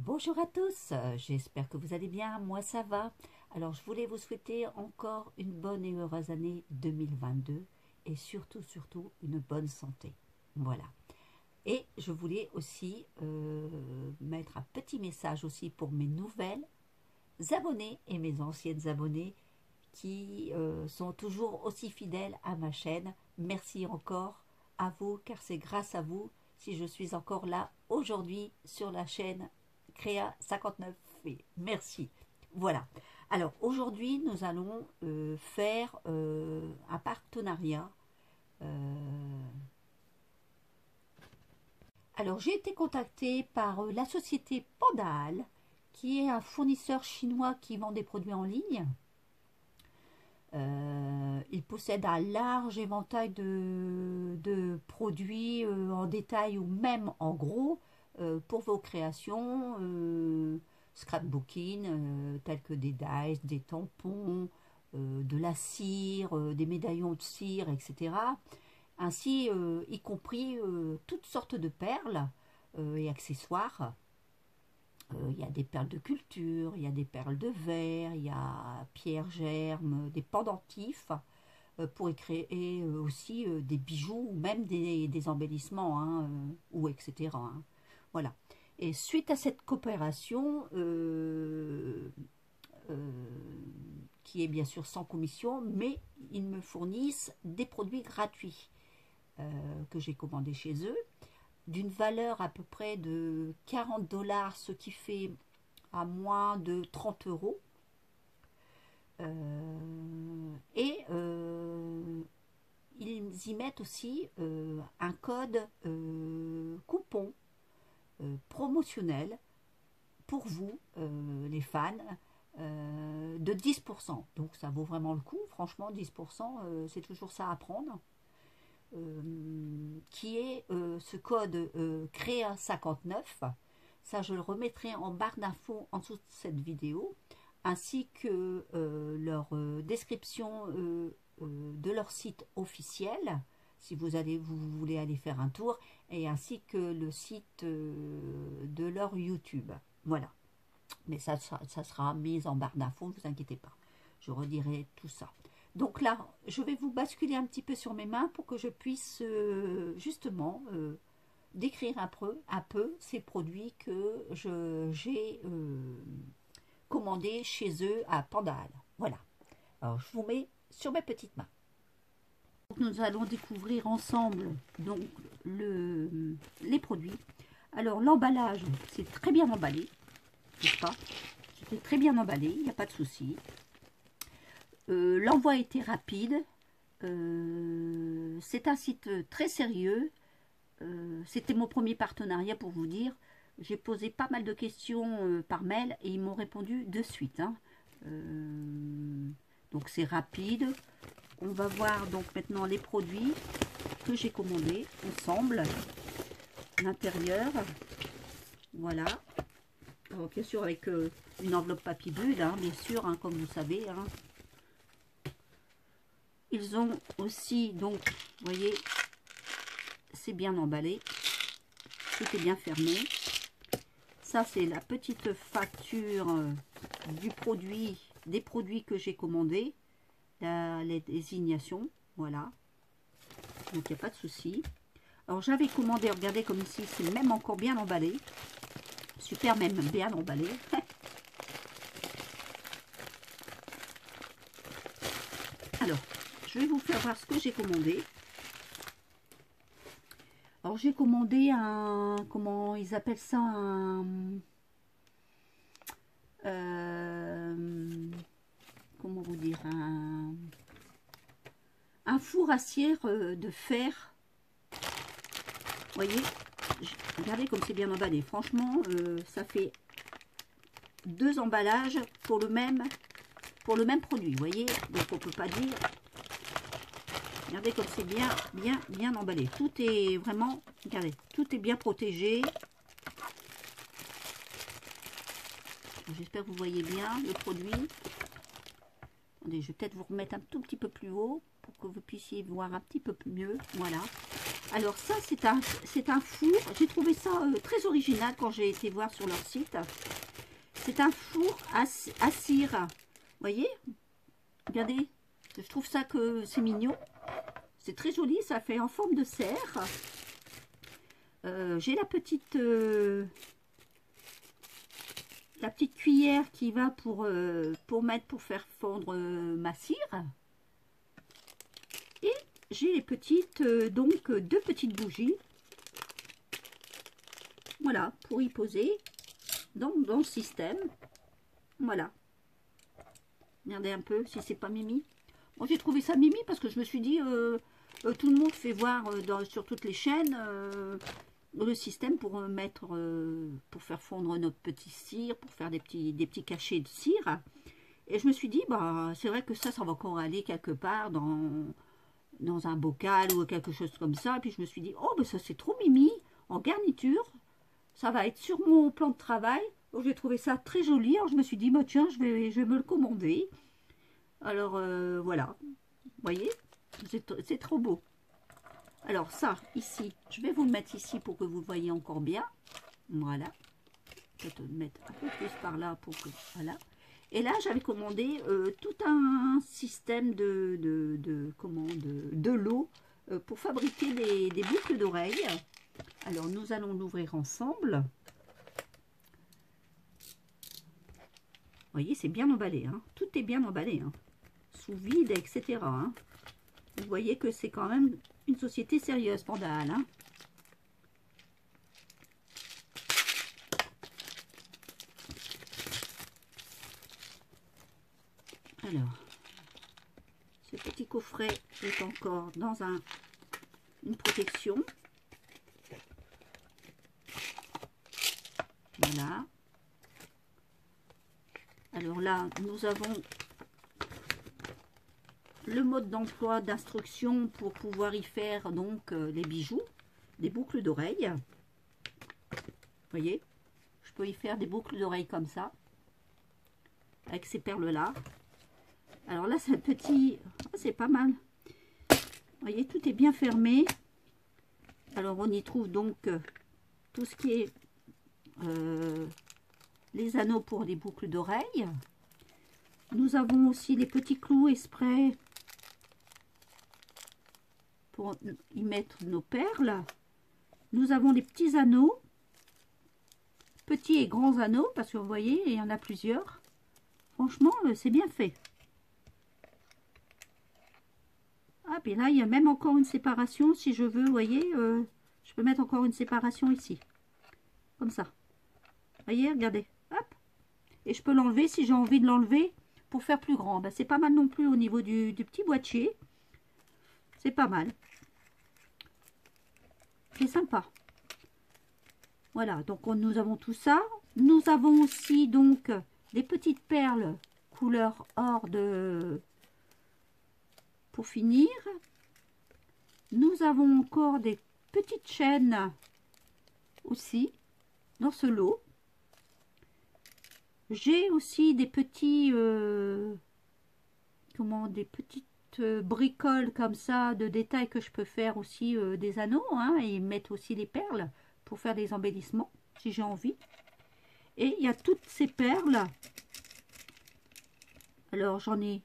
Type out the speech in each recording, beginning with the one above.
Bonjour à tous, j'espère que vous allez bien, moi ça va. Alors je voulais vous souhaiter encore une bonne et heureuse année 2022 et surtout une bonne santé. Voilà. Et je voulais aussi mettre un petit message aussi pour mes nouvelles abonnés et mes anciennes abonnées qui sont toujours aussi fidèles à ma chaîne. Merci encore à vous car c'est grâce à vous si je suis encore là aujourd'hui sur la chaîne Créa 59. Et merci. Voilà. Alors aujourd'hui nous allons faire un partenariat. Alors j'ai été contactée par la société Pandal qui est un fournisseur chinois qui vend des produits en ligne. Il possède un large éventail de produits en détail ou même en gros pour vos créations, scrapbooking, tels que des dies, des tampons, de la cire, des médaillons de cire, etc. Ainsi, y compris toutes sortes de perles et accessoires. Il y a des perles de culture, il y a des perles de verre, il y a pierre germe, des pendentifs pour créer aussi des bijoux ou même des embellissements, hein, ou etc. Hein. Voilà. Et suite à cette coopération, qui est bien sûr sans commission, mais ils me fournissent des produits gratuits que j'ai commandés chez eux, d'une valeur à peu près de 40 $, ce qui fait à moins de 30 euros. Et ils y mettent aussi un code coupon promotionnel pour vous, les fans, de 10%. Donc ça vaut vraiment le coup, franchement 10%, c'est toujours ça à prendre. Qui est ce code CREA59. Ça, je le remettrai en barre d'infos en dessous de cette vidéo, ainsi que leur description de leur site officiel, si vous voulez aller faire un tour, et ainsi que le site de leur YouTube. Voilà. Mais ça sera mis en barre d'infos, ne vous inquiétez pas. Je redirai tout ça. Donc là, je vais vous basculer un petit peu sur mes mains pour que je puisse justement décrire un peu ces produits que j'ai commandés chez eux à Pandal. Voilà. Alors, je vous mets sur mes petites mains. Donc, nous allons découvrir ensemble donc, les produits. Alors, l'emballage, c'est très bien emballé, n'est-ce pas? C'était très bien emballé, il n'y a pas de souci. L'envoi était rapide. C'est un site très sérieux. C'était mon premier partenariat pour vous dire. J'ai posé pas mal de questions par mail et ils m'ont répondu de suite. Hein. Donc c'est rapide. On va voir donc maintenant les produits que j'ai commandés ensemble. L'intérieur. Voilà. Alors, bien sûr avec une enveloppe papier bulle, hein, bien sûr, hein, comme vous savez. Hein. Ils ont aussi, donc, vous voyez, c'est bien emballé. Tout est bien fermé. Ça, c'est la petite facture du produit, des produits que j'ai commandés. Les désignations, voilà. Donc, il n'y a pas de souci. Alors, j'avais commandé, regardez comme ici, c'est même encore bien emballé. Super, même bien emballé. Alors, je vais vous faire voir ce que j'ai commandé. Alors j'ai commandé un, comment ils appellent ça, comment vous dire, un four à cire de fer. Vous voyez, regardez comme c'est bien emballé. Franchement, ça fait 2 emballages pour le même produit. Vous voyez, donc on peut pas dire. Regardez comme c'est bien emballé. Tout est vraiment, regardez, tout est bien protégé. J'espère que vous voyez bien le produit. Attendez, je vais peut-être vous remettre un tout petit peu plus haut pour que vous puissiez voir un petit peu mieux. Voilà. Alors ça, c'est un four. J'ai trouvé ça très original quand j'ai été voir sur leur site. C'est un four à cire. Vous voyez? Regardez. Je trouve ça que c'est mignon. C'est très joli. Ça fait en forme de serre. J'ai la petite cuillère qui va pour faire fondre ma cire. Et j'ai les petites, donc 2 petites bougies. Voilà, pour y poser dans le système. Voilà. Regardez un peu si c'est pas mimi. Bon, j'ai trouvé ça mimi parce que je me suis dit, tout le monde fait voir sur toutes les chaînes le système pour pour faire fondre notre petit cire, pour faire des petits cachets de cire. Et je me suis dit, bah, c'est vrai que ça va encore aller quelque part dans un bocal ou quelque chose comme ça. Puis je me suis dit, oh, bah, ça c'est trop mimi, en garniture. Ça va être sur mon plan de travail. Donc j'ai trouvé ça très joli. Alors je me suis dit, bah, tiens, je vais me le commander. Alors voilà, vous voyez, c'est trop beau. Alors ça, ici, je vais vous le mettre ici pour que vous le voyez encore bien. Voilà. Peut-être le mettre un peu plus par là pour que... Voilà. Et là, j'avais commandé tout un système de l'eau pour fabriquer des boucles d'oreilles. Alors, nous allons l'ouvrir ensemble. Vous voyez, c'est bien emballé. Hein. Tout est bien emballé. Hein. Sous vide, etc. Hein. Vous voyez que c'est quand même une société sérieuse, Pandal. Hein. Alors, ce petit coffret est encore dans une protection. Voilà. Alors là, nous avons le mode d'emploi d'instruction pour pouvoir y faire donc les bijoux, des boucles d'oreilles. Vous voyez, je peux y faire des boucles d'oreilles comme ça, avec ces perles-là. Alors là, c'est petit, c'est pas mal. Vous voyez, tout est bien fermé. Alors, on y trouve donc tout ce qui est les anneaux pour les boucles d'oreilles. Nous avons aussi les petits clous exprès pour y mettre nos perles. Nous avons les petits anneaux, petits et grands anneaux, parce que vous voyez, il y en a plusieurs. Franchement, c'est bien fait. Ah, puis là, il y a même encore une séparation, si je veux, vous voyez, je peux mettre encore une séparation ici. Comme ça. Vous voyez, regardez. Hop. Et je peux l'enlever si j'ai envie de l'enlever pour faire plus grand. Ben, c'est pas mal non plus au niveau du petit boîtier. C'est pas mal. C'est sympa. Voilà, donc nous avons tout ça. Nous avons aussi donc des petites perles couleur or pour finir. Nous avons encore des petites chaînes aussi dans ce lot. J'ai aussi des petits des petites bricoles comme ça de détails que je peux faire aussi des anneaux hein, et mettre aussi des perles pour faire des embellissements si j'ai envie. Et il y a toutes ces perles. Alors j'en ai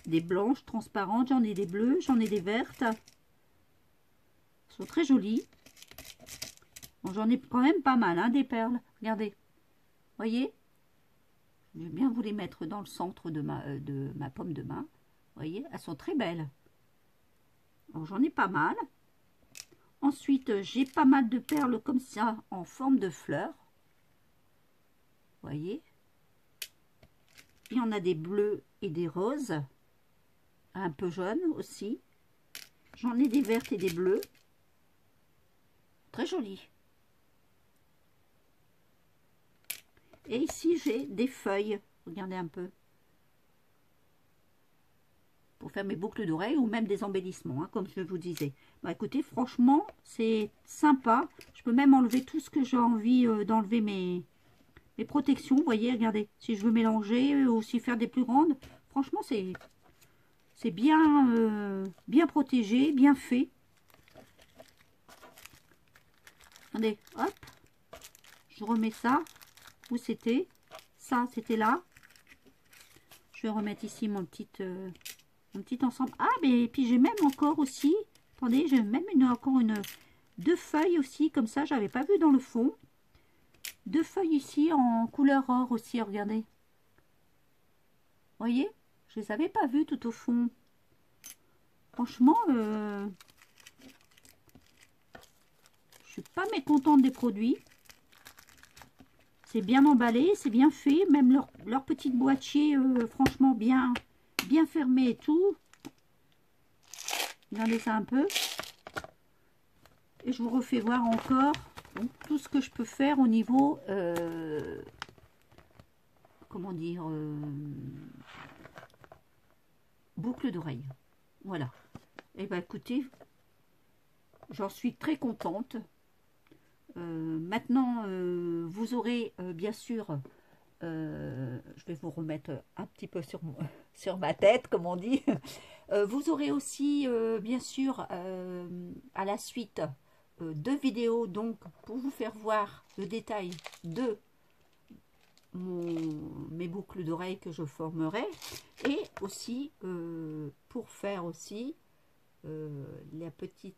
des blanches transparentes, j'en ai des bleues, j'en ai des vertes. Elles sont très jolies. Bon, j'en ai quand même pas mal hein, des perles. Regardez. Voyez, je vais bien vous les mettre dans le centre de ma paume de main. Voyez, elles sont très belles. J'en ai pas mal. Ensuite, j'ai pas mal de perles comme ça en forme de fleurs. Voyez. Il y en a des bleus et des roses. Un peu jaunes aussi. J'en ai des vertes et des bleues. Très jolies. Et ici, j'ai des feuilles. Regardez un peu. Pour faire mes boucles d'oreilles ou même des embellissements, hein, comme je vous disais. Bah, écoutez, franchement, c'est sympa. Je peux même enlever tout ce que j'ai envie d'enlever mes protections. Vous voyez, regardez. Si je veux mélanger ou si faire des plus grandes, franchement, c'est C'est bien, bien protégé, bien fait. Attendez, hop. Je remets ça. Où c'était? Ça, c'était là. Je vais remettre ici mon petit ensemble. Ah, mais puis j'ai même encore aussi... Attendez, j'ai même encore deux feuilles aussi, comme ça, j'avais pas vu dans le fond. Deux feuilles ici en couleur or aussi, regardez. Voyez? Je les avais pas vues tout au fond. Franchement, je suis pas mécontente des produits. C'est bien emballé, c'est bien fait. Même leur petit boîtier, franchement, bien fermé et tout. Regardez ça un peu. Et je vous refais voir encore donc, tout ce que je peux faire au niveau... comment dire, boucle d'oreille. Voilà. Et bien écoutez, j'en suis très contente. Maintenant, vous aurez bien sûr, je vais vous remettre un petit peu sur ma tête, comme on dit. Vous aurez aussi, bien sûr, à la suite, deux vidéos donc pour vous faire voir le détail de mes boucles d'oreilles que je formerai et aussi pour faire aussi le petit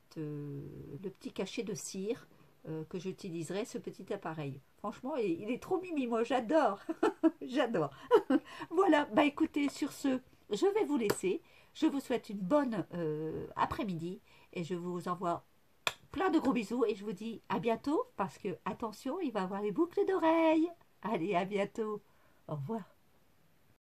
cachet de cire que j'utiliserai ce petit appareil. Franchement, il est trop mimi, moi j'adore. J'adore. Voilà, bah écoutez, sur ce, je vais vous laisser. Je vous souhaite une bonne après-midi et je vous envoie plein de gros bisous et je vous dis à bientôt parce que, attention, il va y avoir les boucles d'oreilles. Allez, à bientôt. Au revoir.